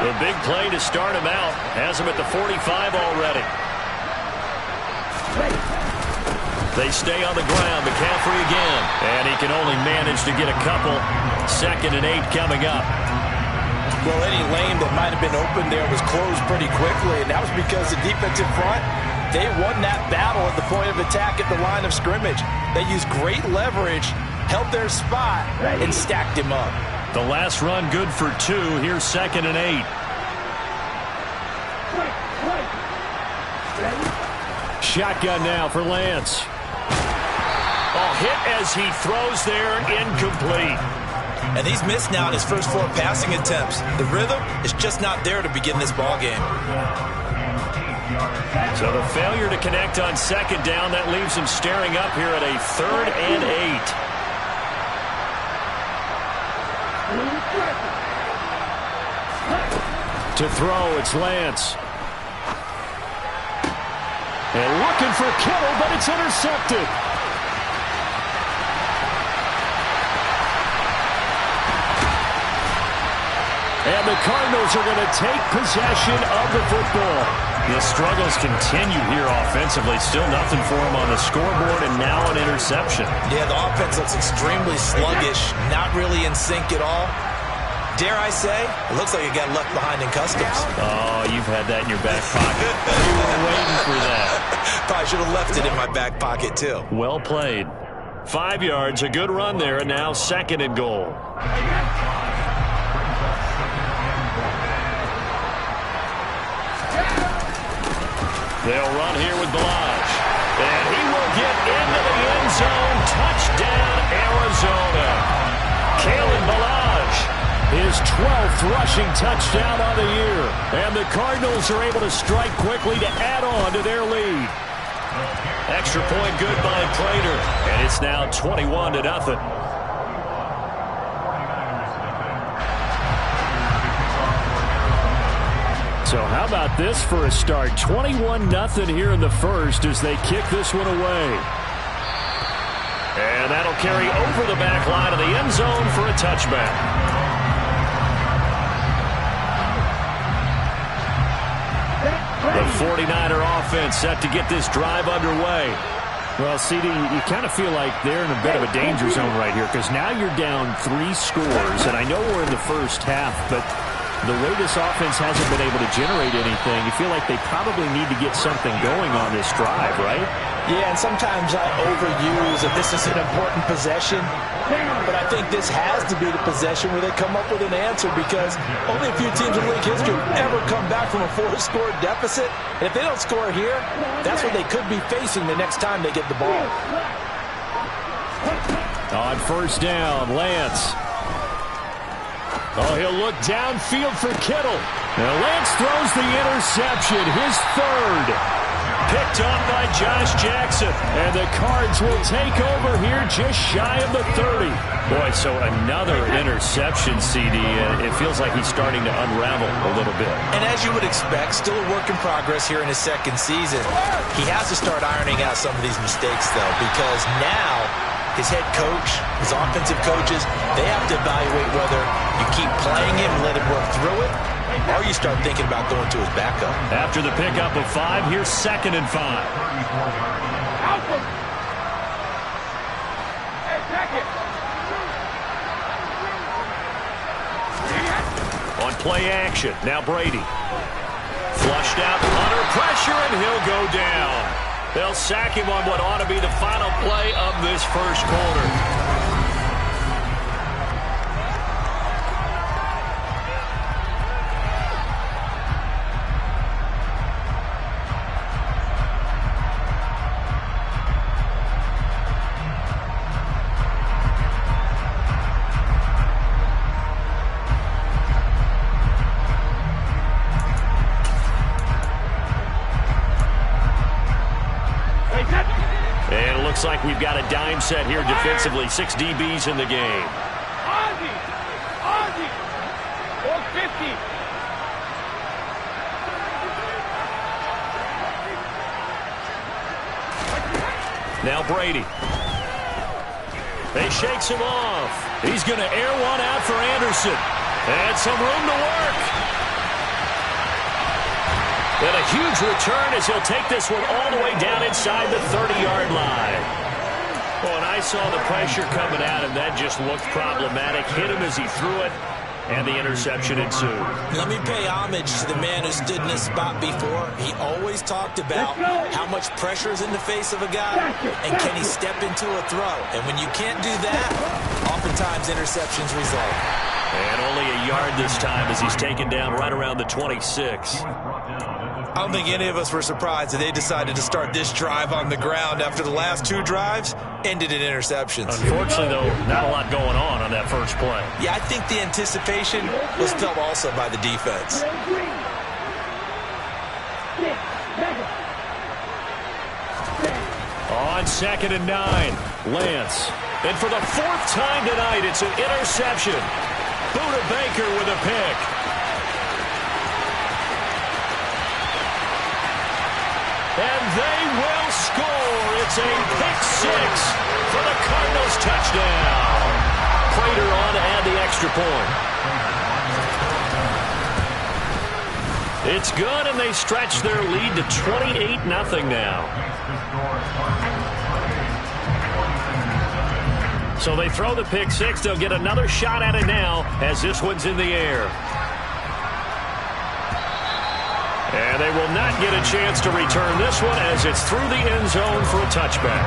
The big play to start him out has him at the 45 already. They stay on the ground. McCaffrey again. And he can only manage to get a couple. 2nd and 8 coming up. Well, any lane that might have been open there was closed pretty quickly, and that was because the defensive front, they won that battle at the point of attack at the line of scrimmage. They used great leverage, held their spot, and stacked him up. The last run good for 2. Here's 2nd and 8. Shotgun now for Lance. Oh, hit as he throws there, incomplete. And he's missed now in his first 4 passing attempts. The rhythm is just not there to begin this ball game. So the failure to connect on 2nd down, that leaves him staring up here at a 3rd and 8. To throw, it's Lance. And looking for Kittle, but it's intercepted. And the Cardinals are going to take possession of the football. The struggles continue here offensively. Still nothing for him on the scoreboard, and now an interception. Yeah, the offense looks extremely sluggish, not really in sync at all. Dare I say, it looks like it got left behind in customs. Oh, you've had that in your back pocket. You were waiting for that. Probably should have left it in my back pocket, too. Well played. 5 yards, a good run there, and now 2nd and goal. They'll run here with Balaj. And he will get into the end zone. Touchdown, Arizona. Kalen Balaj, his 12th rushing touchdown on the year. And the Cardinals are able to strike quickly to add on to their lead. Extra point good by Prater. And it's now 21-0. So how about this for a start? 21-0 here in the first as they kick this one away. And that'll carry over the back line of the end zone for a touchback. The 49er offense set to get this drive underway. Well, CD, you kind of feel like they're in a bit of a danger zone right here because now you're down 3 scores. And I know we're in the first half, but the way this offense hasn't been able to generate anything, you feel like they probably need to get something going on this drive, right? Yeah, and sometimes I overuse that this is an important possession, but I think this has to be the possession where they come up with an answer because only a few teams in league history have ever come back from a 4-score deficit. And if they don't score here, that's what they could be facing the next time they get the ball. On 1st down, Lance. Oh, he'll look downfield for Kittle. Now Lance throws the interception, his 3rd. Picked off by Josh Jackson. And the Cards will take over here just shy of the 30. Boy, so another interception, CD. It feels like he's starting to unravel a little bit. And as you would expect, still a work in progress here in his 2nd season. He has to start ironing out some of these mistakes, though, because now his head coach, his offensive coaches, they have to evaluate whether you keep playing him and let him work through it, or you start thinking about going to his backup. After the pickup of 5, here's 2nd and 5. On play action, now Brady. Flushed out under pressure, and he'll go down. They'll sack him on what ought to be the final play of this first quarter. Looks like we've got a dime set here defensively. 6 DBs in the game. Now Brady. He shakes him off. He's going to air one out for Anderson. And some room to work. And a huge return as he'll take this one all the way down inside the 30-yard line. Well, and I saw the pressure coming at him. That just looked problematic. Hit him as he threw it, and the interception ensued. Let me pay homage to the man who stood in this spot before. He always talked about how much pressure is in the face of a guy, and can he step into a throw. And when you can't do that, oftentimes interceptions result. And only a yard this time as he's taken down right around the 26. I don't think any of us were surprised that they decided to start this drive on the ground after the last two drives ended in interceptions. Unfortunately, though, not a lot going on that first play. Yeah, I think the anticipation was felt also by the defense. On 2nd and 9, Lance. And for the 4th time tonight, it's an interception. Buda Baker with a pick. And they will score. It's a pick-6 for the Cardinals touchdown. Prater on to add the extra point. It's good, and they stretch their lead to 28-0 now. So they throw the pick-6. They'll get another shot at it now as this one's in the air. And they will not get a chance to return this one as it's through the end zone for a touchback.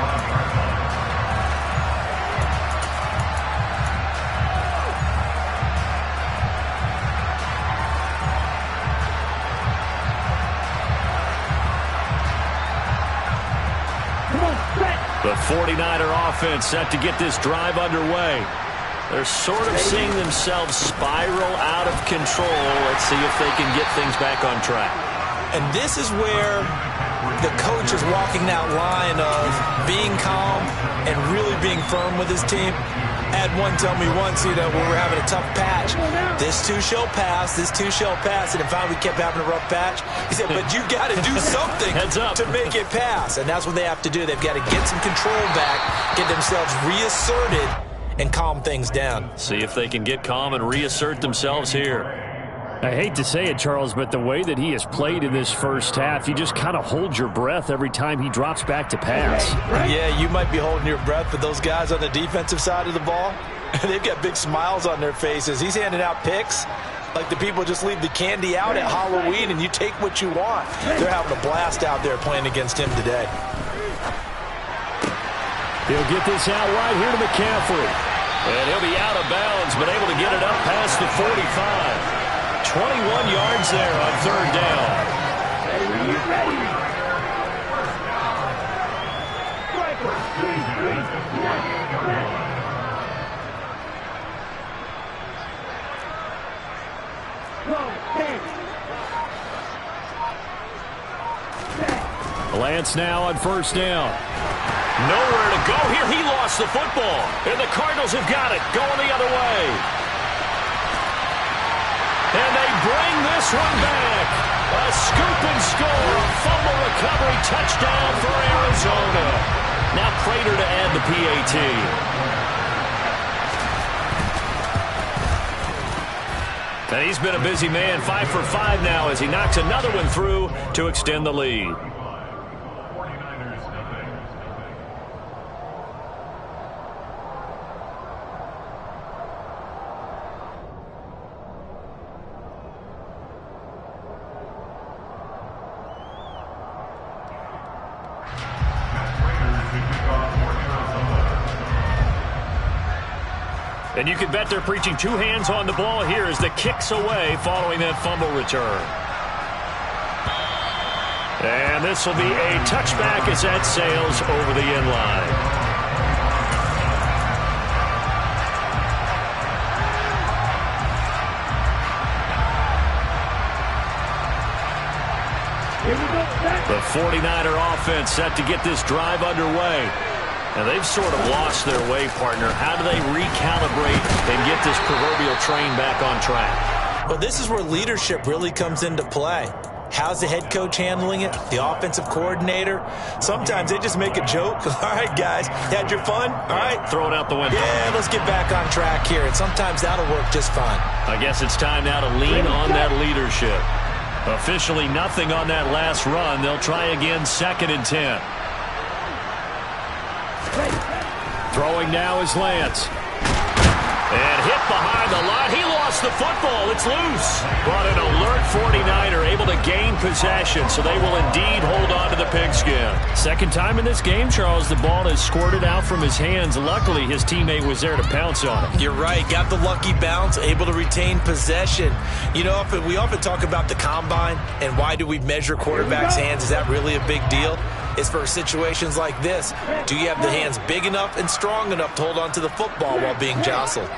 The 49er offense set to get this drive underway. They're sort of seeing themselves spiral out of control. Let's see if they can get things back on track. And this is where the coach is walking that line of being calm and really being firm with his team. I had one tell me once, when we're having a tough patch, this too shall pass, this too shall pass. And finally we kept having a rough patch. He said, but you got to do something to make it pass. And that's what they have to do. They've got to get some control back, get themselves reasserted, and calm things down. See if they can get calm and reassert themselves here. I hate to say it, Charles, but the way that he has played in this first half, you just kind of hold your breath every time he drops back to pass. Yeah, you might be holding your breath, but those guys on the defensive side of the ball, they've got big smiles on their faces. He's handing out picks like the people just leave the candy out at Halloween and you take what you want. They're having a blast out there playing against him today. He'll get this out right here to McCaffrey. And he'll be out of bounds, but able to get it up past the 45. 21 yards there on 3rd down. Lance now on 1st down. Nowhere to go here. He lost the football. And the Cardinals have got it. Going the other way. And they bring this one back. A scoop and score. A fumble recovery touchdown for Arizona. Now Prater to add the PAT. And he's been a busy man. 5 for 5 now as he knocks another one through to extend the lead. And you can bet they're preaching 2 hands on the ball here as the kick's away following that fumble return. And this will be a touchback as that sails over the end line. The 49er offense set to get this drive underway. And they've sort of lost their way, partner. How do they recalibrate and get this proverbial train back on track? Well, this is where leadership really comes into play. How's the head coach handling it? The offensive coordinator? Sometimes they just make a joke. All right, guys, you had your fun? All right. Throw it out the window. Yeah, let's get back on track here. And sometimes that'll work just fine. I guess it's time now to lean on that leadership. Officially nothing on that last run. They'll try again, 2nd and 10. Throwing now is Lance. And hit behind the line. He lost the football. It's loose. But an alert 49er able to gain possession, so they will indeed hold on to the pigskin. Second time in this game, Charles, the ball has squirted out from his hands. Luckily, his teammate was there to pounce on it. You're right. Got the lucky bounce, able to retain possession. You know, we often talk about the combine and why do we measure quarterbacks' hands. Is that really a big deal? It's for situations like this. Do you have the hands big enough and strong enough to hold on to the football while being jostled?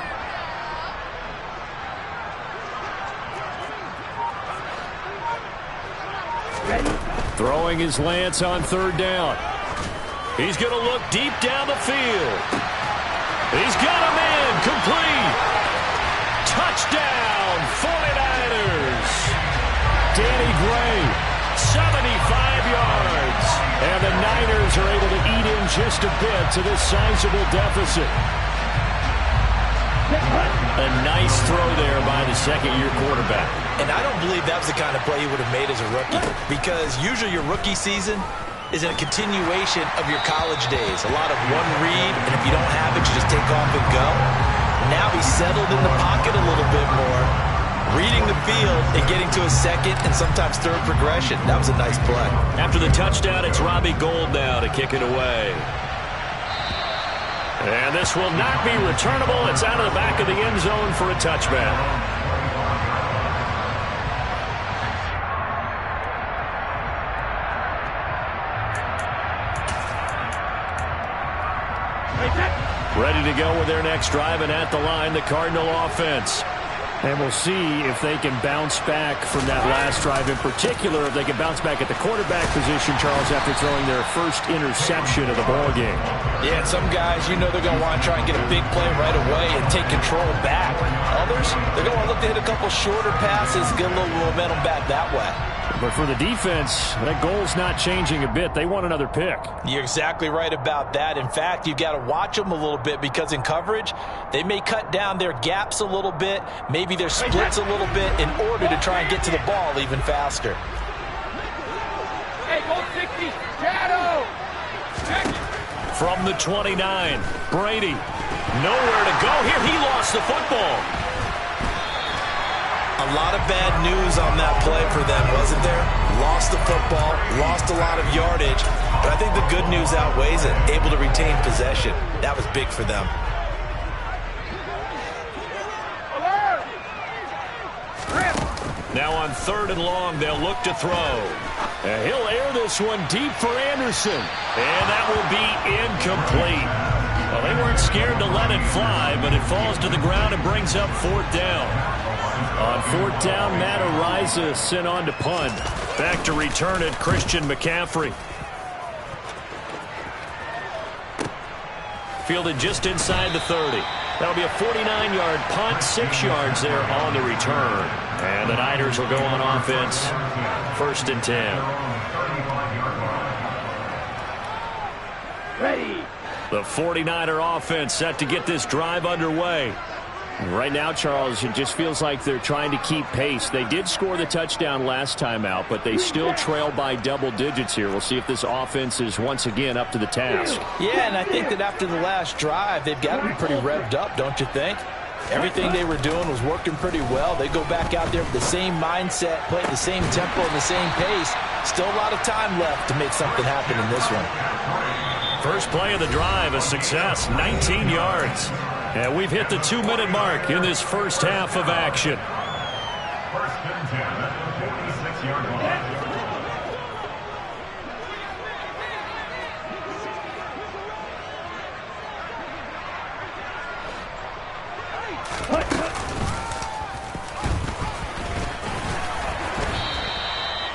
Throwing his Lance on 3rd down. He's going to look deep down the field. He's got him in. Complete. Touchdown, 49ers. Danny Gray, 75 yards. And the Niners are able to eat in just a bit to this sizable deficit. A nice throw there by the second-year quarterback. And I don't believe that was the kind of play he would have made as a rookie, because usually your rookie season is a continuation of your college days. A lot of one read, and if you don't have it, you just take off and go. Now he's settled in the pocket a little bit more, reading the field and getting to a second and sometimes third progression. That was a nice play. After the touchdown, it's Robbie Gould now to kick it away. And this will not be returnable. It's out of the back of the end zone for a touchback. Ready to go with their next drive, and at the line, the Cardinal offense. And we'll see if they can bounce back from that last drive. In particular, if they can bounce back at the quarterback position, Charles, after throwing their first interception of the ball game. Yeah, and some guys, you know they're going to want to try and get a big play right away and take control back. Others, they're going to want to look to hit a couple shorter passes, get a little momentum back that way. But for the defense, that goal's not changing a bit. They want another pick. You're exactly right about that. In fact, you've got to watch them a little bit, because in coverage, they may cut down their gaps a little bit, maybe their splits a little bit, in order to try and get to the ball even faster. Hey, go 60, shadow! From the 29, Brady. Nowhere to go here. He lost the football. A lot of bad news on that play for them, wasn't there? Lost the football, lost a lot of yardage, but I think the good news outweighs it. Able to retain possession. That was big for them. Now on 3rd and long, they'll look to throw. And he'll air this one deep for Anderson. And that will be incomplete. Well, they weren't scared to let it fly, but it falls to the ground and brings up 4th down. On 4th down, Matt Ariza sent on to punt. Back to return it, Christian McCaffrey. Fielded just inside the 30. That'll be a 49-yard punt, 6 yards there on the return. And the Niners will go on offense, 1st and 10. Ready. The 49er offense set to get this drive underway. Right now, Charles, it just feels like they're trying to keep pace. They did score the touchdown last time out, but they still trail by double digits here. We'll see if this offense is once again up to the task. Yeah, and I think that after the last drive, they've got to be pretty revved up, don't you think? Everything they were doing was working pretty well. They go back out there with the same mindset, play at the same tempo and the same pace. Still a lot of time left to make something happen in this one. First play of the drive, a success, 19 yards. And we've hit the 2-minute mark in this first half of action. 1st and 10 at the 46-yard line.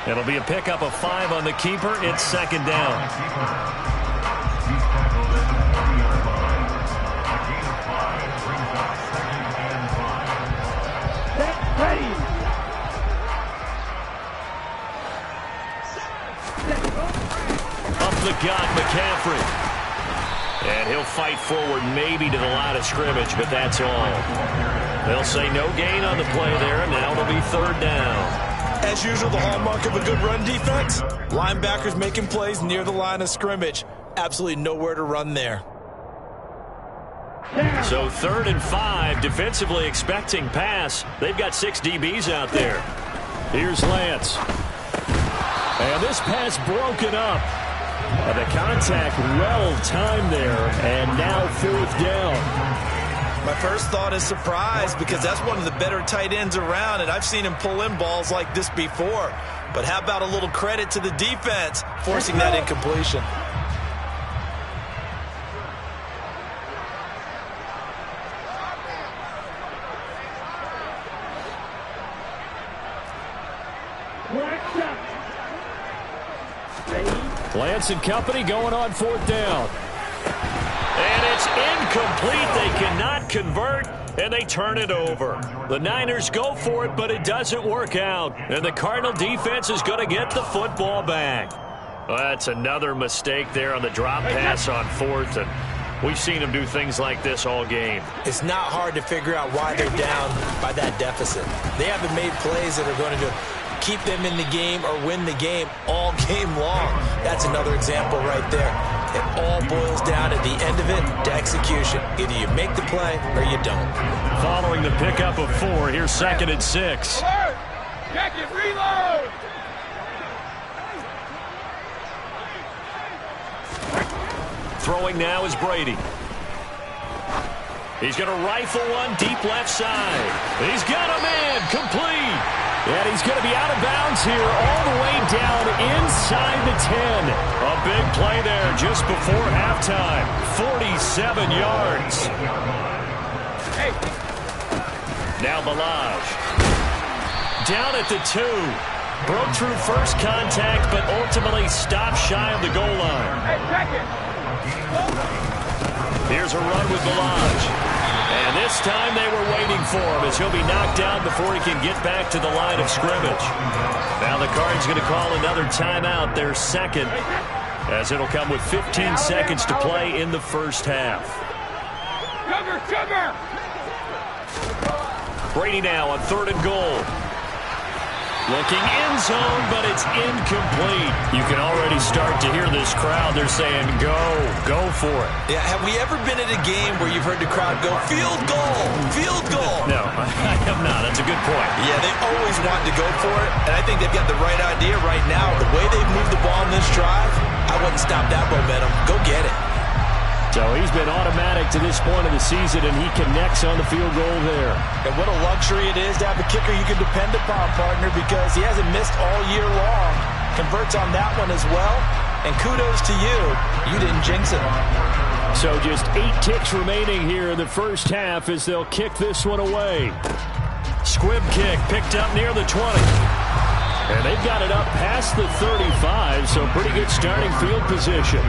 It'll be a pickup of 5 on the keeper. It's 2nd down. The gun, McCaffrey. And he'll fight forward maybe to the line of scrimmage, but that's all. They'll say no gain on the play there, and now it'll be 3rd down. as usual, the hallmark of a good run defense, linebackers making plays near the line of scrimmage. Absolutely nowhere to run there. So 3rd and 5, defensively expecting pass. They've got 6 DBs out there. Here's Lance. And this pass broken up. The contact well timed there, and now 4th down. My first thought is surprise, because that's one of the better tight ends around, and I've seen him pull in balls like this before. But how about a little credit to the defense forcing that incompletion? Lance and company going on 4th down. And it's incomplete. They cannot convert, and they turn it over. The Niners go for it, but it doesn't work out. And the Cardinal defense is going to get the football back. Well, that's another mistake there on the drop pass on 4th, and we've seen them do things like this all game. It's not hard to figure out why they're down by that deficit. They haven't made plays that are going to keep them in the game or win the game all game long. That's another example right there. It all boils down at the end of it to execution. Either you make the play or you don't. Following the pickup of 4, here's 2nd and 6. Check it, reload! Throwing now is Brady. He's going to rifle one deep left side. He's got a man complete. And he's going to be out of bounds here all the way down inside the 10. A big play there just before halftime. 47 yards. Hey. Now Balaj. Down at the 2. Broke through first contact, but ultimately stopped shy of the goal line. Hey, check it. Here's a run with Balaj. And this time they were waiting for him as he'll be knocked down before he can get back to the line of scrimmage. Now the Cards going to call another timeout, their 2nd, as it'll come with 15 seconds to play in the first half. Cover! Brady now on 3rd and goal. Looking end zone, but it's incomplete. You can already start to hear this crowd. They're saying, go for it. Yeah, have we ever been at a game where you've heard the crowd go, field goal, field goal? No, I have not. That's a good point. Yeah, they always want to go for it, and I think they've got the right idea right now. The way they've moved the ball in this drive, I wouldn't stop that momentum. Go get it. So he's been automatic to this point of the season, and he connects on the field goal there. And what a luxury it is to have a kicker you can depend upon, partner, because he hasn't missed all year long. Converts on that one as well. And kudos to you. You didn't jinx it. So just 8 ticks remaining here in the first half as they'll kick this one away. Squib kick picked up near the 20. And they've got it up past the 35, so pretty good starting field position.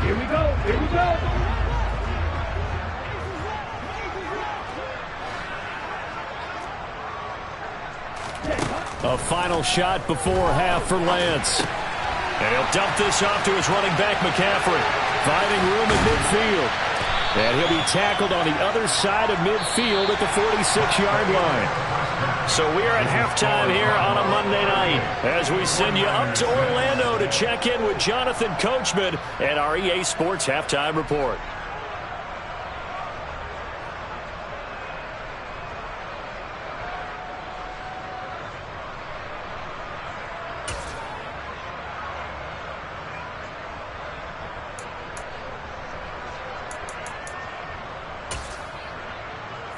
Here we go. A final shot before half for Lance. And he'll dump this off to his running back, McCaffrey. Finding room in midfield. And he'll be tackled on the other side of midfield at the 46-yard line. So we are at halftime here on a Monday night as we send you up to Orlando to check in with Jonathan Coachman and our EA Sports Halftime Report.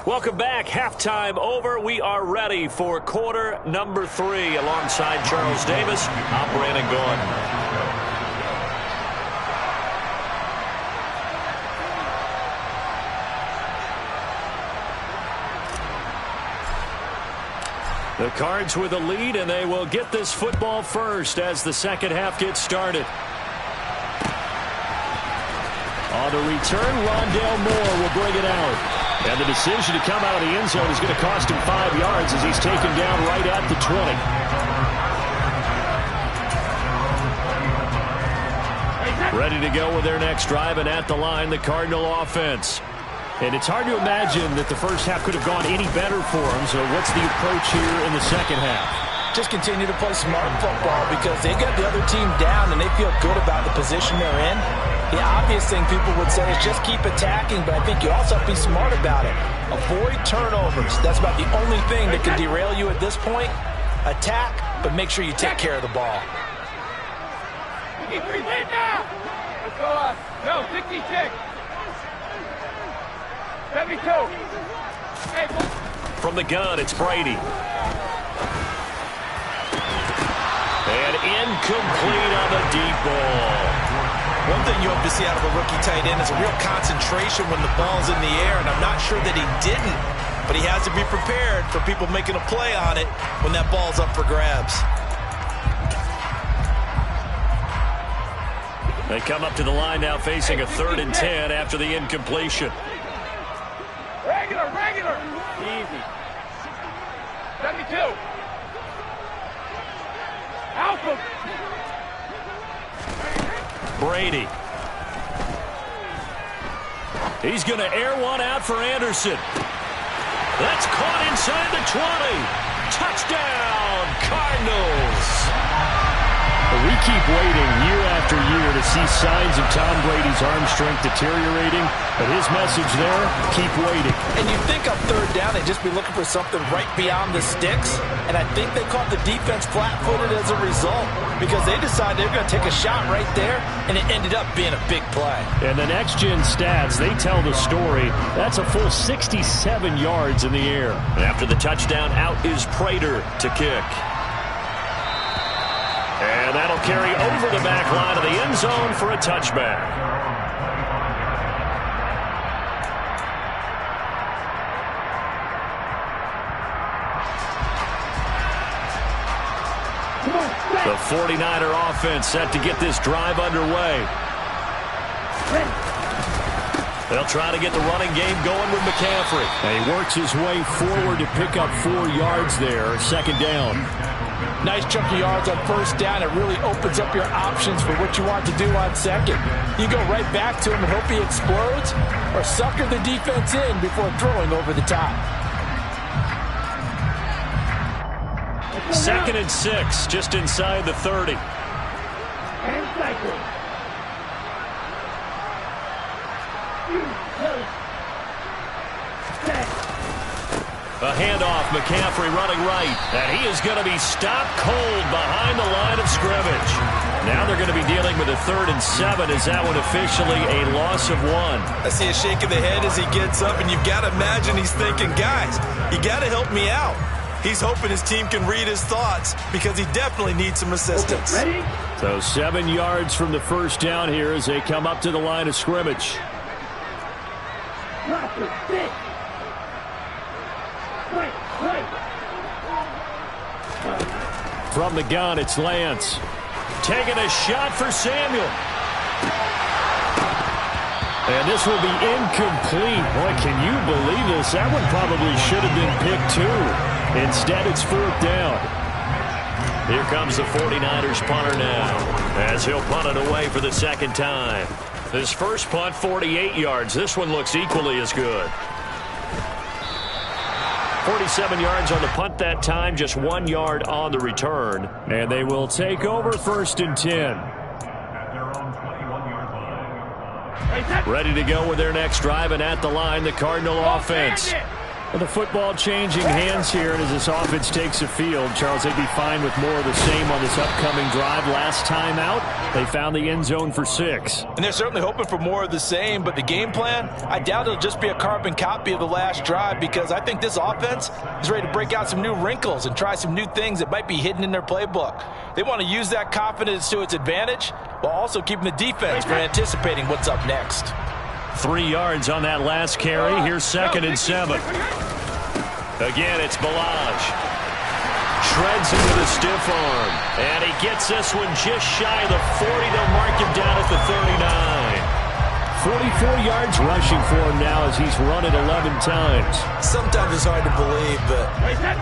Welcome back. Halftime over. We are ready for quarter number 3 alongside Charles Davis. I'm Brandon Gaughan. The Cards with a lead, and they will get this football first as the second half gets started. On the return, Rondale Moore will bring it out. And the decision to come out of the end zone is going to cost him 5 yards as he's taken down right at the 20. Ready to go with their next drive, and at the line, the Cardinal offense. And it's hard to imagine that the first half could have gone any better for them. So what's the approach here in the second half? Just continue to play smart football because they got the other team down and they feel good about the position they're in. The obvious thing people would say is just keep attacking, but I think you also have to be smart about it. Avoid turnovers. That's about the only thing that can derail you at this point. Attack, but make sure you take care of the ball. Let's go up. No, 66. 72. Hey, from the gun, it's Brady. And incomplete on the deep ball. One thing you hope to see out of a rookie tight end is a real concentration when the ball's in the air, and I'm not sure that he didn't, but he has to be prepared for people making a play on it when that ball's up for grabs. They come up to the line now facing a 3rd and 10 after the incompletion. Regular. Easy. 72. Alpha. Brady. He's going to air one out for Anderson. That's caught inside the 20. Touchdown, Cardinals. We keep waiting year after year to see signs of Tom Brady's arm strength deteriorating, but his message there, keep waiting. And you'd think on 3rd down they'd just be looking for something right beyond the sticks, and I think they caught the defense flat-footed as a result because they decided they were going to take a shot right there, and it ended up being a big play. And the next-gen stats, they tell the story. That's a full 67 yards in the air. After the touchdown, out is Prater to kick. And that'll carry over the back line of the end zone for a touchback. The 49er offense set to get this drive underway. They'll try to get the running game going with McCaffrey. And he works his way forward to pick up 4 yards there, 2nd down. Nice chunk of yards on 1st down. It really opens up your options for what you want to do on 2nd. You go right back to him and hope he explodes, or sucker the defense in before throwing over the top. 2nd and 6, just inside the 30. A handoff, McCaffrey running right, and he is going to be stopped cold behind the line of scrimmage. Now they're going to be dealing with a 3rd and 7. Is that one officially a loss of 1? I see a shake of the head as he gets up, and you've got to imagine he's thinking, guys, you got to help me out. He's hoping his team can read his thoughts because he definitely needs some assistance. Ready? So 7 yards from the 1st down here as they come up to the line of scrimmage. From the gun, it's Lance. Taking a shot for Samuel. And this will be incomplete. Boy, can you believe this? That one probably should have been picked too. Instead, it's 4th down. Here comes the 49ers punter now, as he'll punt it away for the 2nd time. His first punt, 48 yards. This one looks equally as good. 47 yards on the punt that time, just 1 yard on the return. And they will take over 1st and 10. Ready to go with their next drive, and at the line, the Cardinal offense. Well, the football changing hands here, and as this offense takes the field, Charles, they'd be fine with more of the same on this upcoming drive. Last time out, they found the end zone for 6. And they're certainly hoping for more of the same, but the game plan, I doubt it'll just be a carbon copy of the last drive because I think this offense is ready to break out some new wrinkles and try some new things that might be hidden in their playbook. They want to use that confidence to its advantage while also keeping the defense from anticipating what's up next. 3 yards on that last carry. Here's 2nd and 7. Again, it's Balaj. Shreds him with a stiff arm. And he gets this one just shy of the 40. They'll mark him down at the 39. 44 yards rushing for him now as he's run it 11 times. Sometimes it's hard to believe, but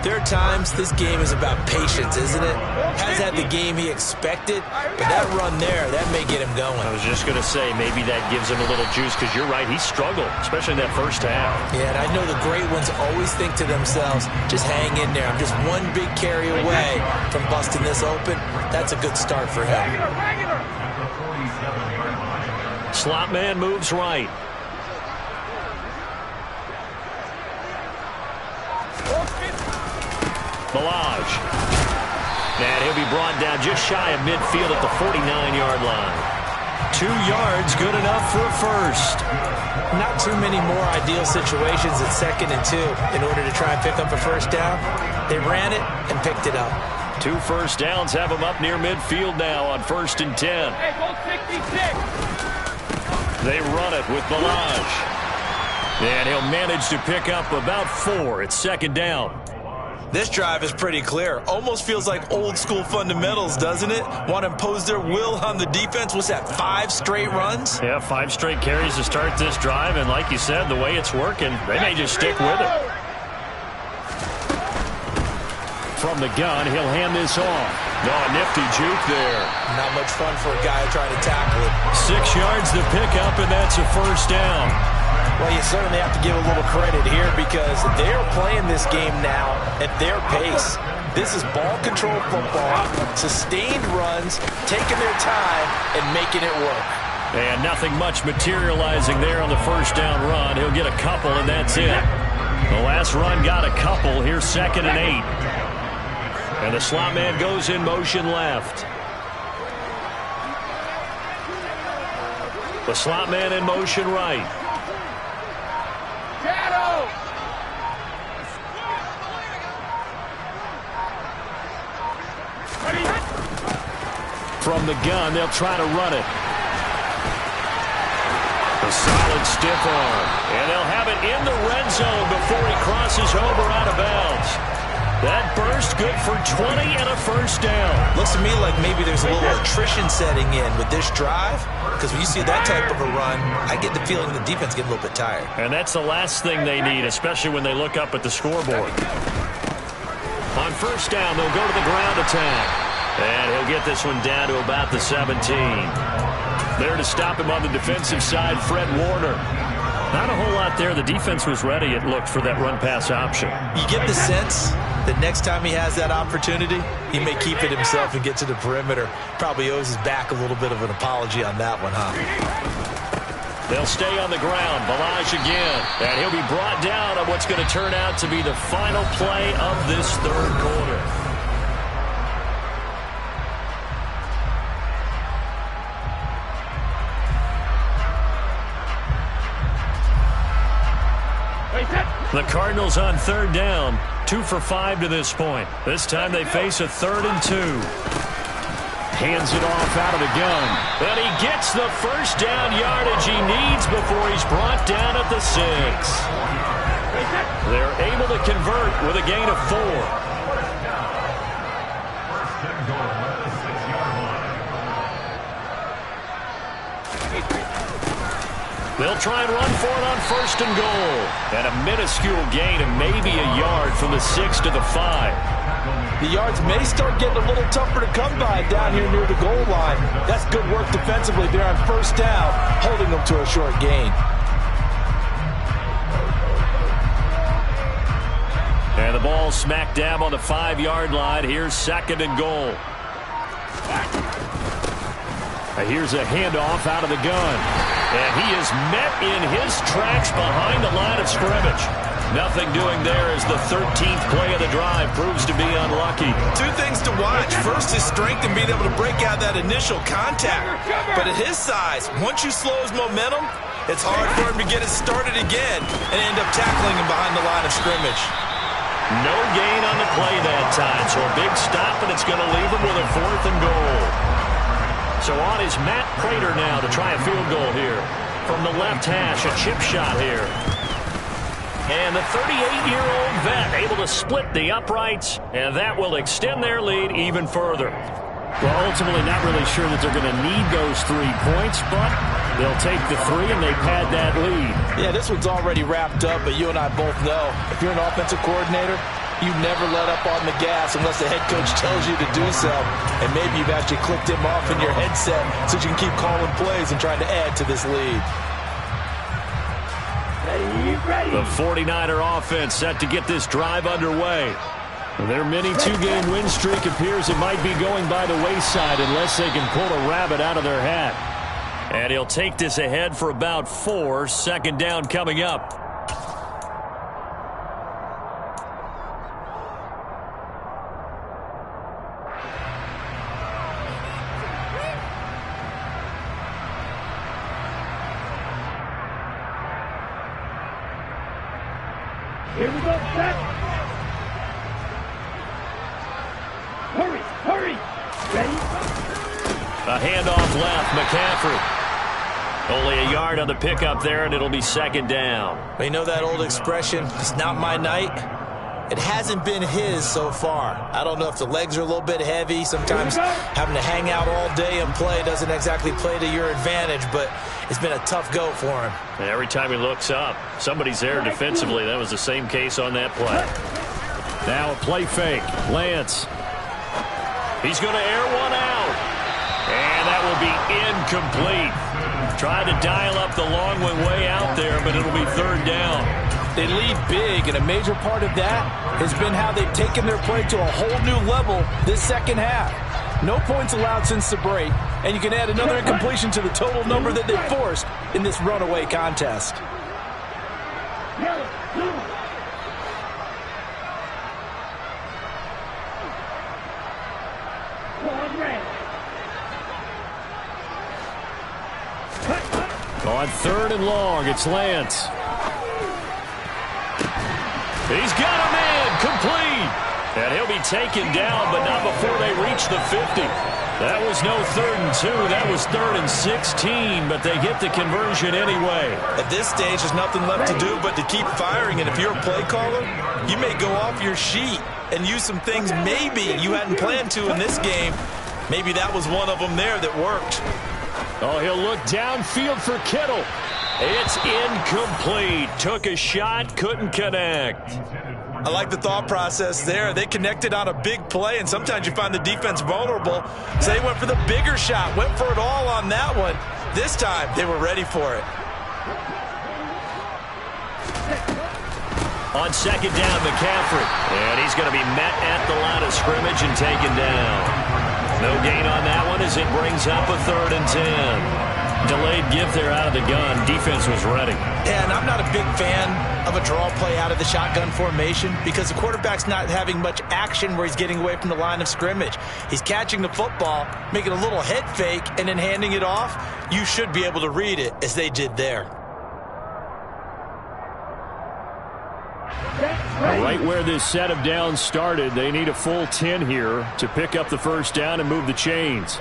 there are times this game is about patience, isn't it? Has had the game he expected, but that run there, that may get him going. I was just going to say, maybe that gives him a little juice, because you're right, he struggled, especially in that first half. Yeah, and I know the great ones always think to themselves, just hang in there. I'm just one big carry away from busting this open. That's a good start for him. Slot man moves right. Balaj. And he'll be brought down just shy of midfield at the 49-yard line. 2 yards, good enough for a first. Not too many more ideal situations at 2nd and 2 in order to try and pick up a first down. They ran it and picked it up. 2 first downs have him up near midfield now on 1st and 10. Hey, go 66. They run it with Balaj. And he'll manage to pick up about 4 at 2nd down. This drive is pretty clear. Almost feels like old school fundamentals, doesn't it? Want to impose their will on the defense. What's that, 5 straight runs? Yeah, 5 straight carries to start this drive. And like you said, the way it's working, they may just stick with it. From the gun, he'll hand this off. No, a nifty juke there. Not much fun for a guy trying to tackle it. 6 yards to pick up, and that's a first down. Well, you certainly have to give a little credit here because they're playing this game now at their pace. This is ball control football, sustained runs, taking their time and making it work. And nothing much materializing there on the first down run. He'll get a couple, and that's it. The last run got a couple. Here's 2nd and 8. And the slot man goes in motion left. The slot man in motion right. Shadow. From the gun, they'll try to run it. A solid stiff arm. And they'll have it in the red zone before he crosses over out of bounds. That burst good for 20 and a first down. Looks to me like maybe there's a little attrition setting in with this drive, because when you see that type of a run, I get the feeling the defense getting a little bit tired. And that's the last thing they need, especially when they look up at the scoreboard. On first down, they'll go to the ground attack. And he'll get this one down to about the 17. There to stop him on the defensive side, Fred Warner. Not a whole lot there. The defense was ready, it looked, for that run-pass option. You get the sense that next time he has that opportunity, he may keep it himself and get to the perimeter. Probably owes his back a little bit of an apology on that one, huh? They'll stay on the ground. Balaj again. And he'll be brought down on what's going to turn out to be the final play of this third quarter. The Cardinals on 3rd down. 2 for 5 to this point. This time they face a 3rd and 2. Hands it off out of the gun. And he gets the first down yardage he needs before he's brought down at the 6. They're able to convert with a gain of 4. They'll try and run for it on 1st and goal. And a minuscule gain of maybe a yard from the 6 to the 5. The yards may start getting a little tougher to come by down here near the goal line. That's good work defensively there on 1st down, holding them to a short gain. And the ball smack dab on the 5-yard line. Here's 2nd and goal. Here's a handoff out of the gun. And he is met in his tracks behind the line of scrimmage. Nothing doing there as the 13th play of the drive proves to be unlucky. 2 things to watch. First, his strength and being able to break out that initial contact. But at his size, once you slow his momentum, it's hard for him to get it started again and end up tackling him behind the line of scrimmage. No gain on the play that time, so a big stop, and it's going to leave him with a 4th and goal. So on is Matt Prater now to try a field goal here. From the left hash, a chip shot here. And the 38-year-old vet able to split the uprights, and that will extend their lead even further. Well, ultimately not really sure that they're going to need those 3 points, but they'll take the 3 and they pad that lead. Yeah, this one's already wrapped up, but you and I both know if you're an offensive coordinator, you never let up on the gas unless the head coach tells you to do so. And maybe you've actually clicked him off in your headset so you can keep calling plays and trying to add to this lead. The 49er offense set to get this drive underway. Their mini 2-game win streak appears it might be going by the wayside unless they can pull a rabbit out of their hat. And he'll take this ahead for about 4. Second down coming up. Here we go, set. Hurry, hurry. Ready? A handoff left, McCaffrey. Only a yard on the pickup there, and it'll be second down. You know that old expression, it's not my night? It hasn't been his so far. I don't know if the legs are a little bit heavy. Sometimes having to hang out all day and play doesn't exactly play to your advantage, but it's been a tough go for him. And every time he looks up, somebody's there defensively. That was the same case on that play. Now a play fake. Lance. He's going to air one out. And that will be incomplete. Tried to dial up the long one way out there, but it'll be third down. They lead big, and a major part of that has been how they've taken their play to a whole new level this second half. No points allowed since the break, and you can add another incompletion to the total number that they forced in this runaway contest. On third and long, it's Lance. He's got a man, complete. And he'll be taken down, but not before they reach the 50. That was no 3rd and 2. That was 3rd and 16, but they get the conversion anyway. At this stage, there's nothing left to do but to keep firing. And if you're a play caller, you may go off your sheet and use some things maybe you hadn't planned to in this game. Maybe that was one of them there that worked. Oh, he'll look downfield for Kittle. It's incomplete. Took a shot, couldn't connect. I like the thought process there. They connected on a big play, and sometimes you find the defense vulnerable. So they went for the bigger shot, went for it all on that one. This time, they were ready for it. On second down, McCaffrey. And he's going to be met at the line of scrimmage and taken down. No gain on that one as it brings up a 3rd and 10. Delayed give there out of the gun. Defense was ready. Yeah, and I'm not a big fan of a draw play out of the shotgun formation because the quarterback's not having much action where he's getting away from the line of scrimmage. He's catching the football, making a little head fake, and then handing it off. You should be able to read it as they did there. Right where this set of downs started, they need a full 10 here to pick up the first down and move the chains.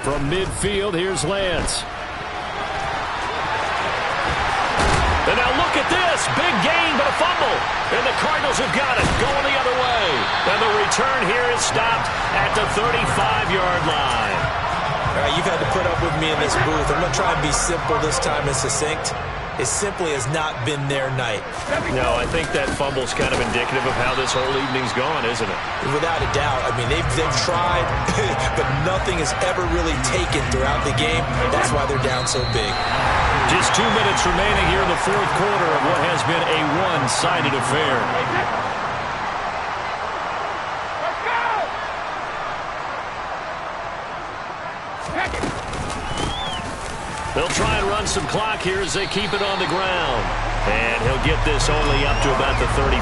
From midfield, here's Lance. And now look at this. Big gain, but a fumble. And the Cardinals have got it, going the other way. And the return here is stopped at the 35-yard line. All right, you've had to put up with me in this booth. I'm going to try and be simple this time and succinct. It simply has not been their night. No, I think that fumble's kind of indicative of how this whole evening's gone, isn't it? Without a doubt. I mean, they've tried, but nothing has ever really taken throughout the game. That's why they're down so big. Just 2 minutes remaining here in the fourth quarter of what has been a one-sided affair. They'll try and run some clock here as they keep it on the ground. And he'll get this only up to about the 35.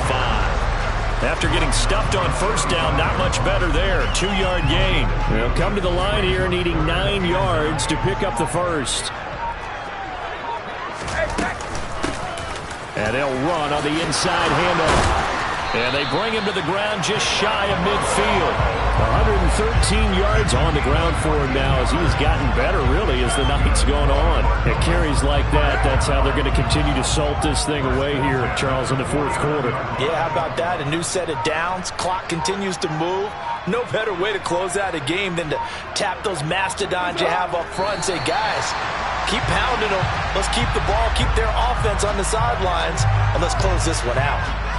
After getting stuffed on first down, not much better there. 2-yard gain. They'll come to the line here needing 9 yards to pick up the first. And they'll run on the inside handoff. And they bring him to the ground just shy of midfield. 113 yards on the ground for him now as he's gotten better, really, as the night's gone on. And carries like that, that's how they're going to continue to salt this thing away here, Charles, in the fourth quarter. Yeah, how about that? A new set of downs. Clock continues to move. No better way to close out a game than to tap those mastodons you have up front and say, guys, keep pounding them. Let's keep the ball, keep their offense on the sidelines, and let's close this one out.